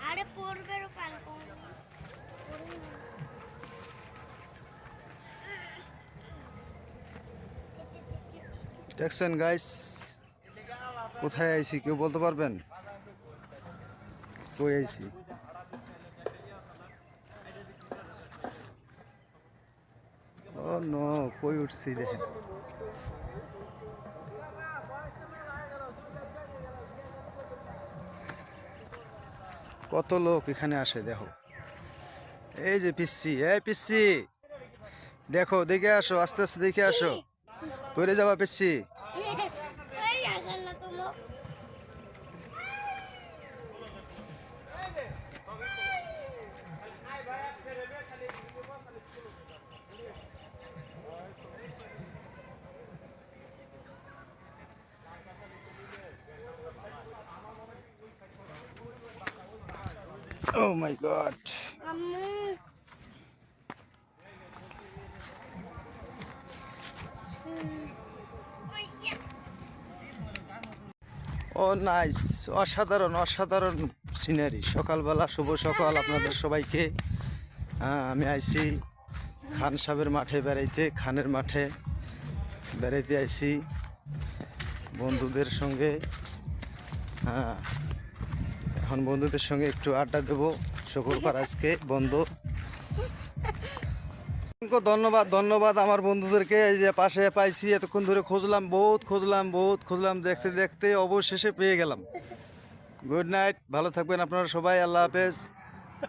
আরে পড়বে রূপাল দেখছেন গাইস, কোথায় আইছি কেউ বলতে পারবেন? কই আইছি? ও নো, কই উঠছি দেখেন। কত লোক এখানে আসে দেখো। এই যে পিচ্ছি, এই পিচ্ছি দেখো, দেখে আসো, আস্তে আস্তে দেখে আসো, পড়ে যাবা পিচ্ছি। এই আসল না তুমি Oh my God! আম্মু ও নাইস, অসাধারণ অসাধারণ সিনারি। সকালবেলা শুভ সকাল আপনাদের সবাইকে। আমি আইছি খান সাহেবের মাঠে বেড়াইতে, খানের মাঠে বেড়াইতে আইছি বন্ধুদের সঙ্গে। এখন বন্ধুদের সঙ্গে একটু আড্ডা দেবো, শুক্রবার আজকে বন্ধ। ধন্যবাদ ধন্যবাদ আমার বন্ধুদেরকে, এই যে পাশে পাইছি, এতক্ষণ ধরে খুঁজলাম, বহুত খুঁজলাম, দেখতে দেখতে অবশেষে পেয়ে গেলাম। গুড নাইট, ভালো থাকবেন আপনারা সবাই, আল্লাহ হাফেজ।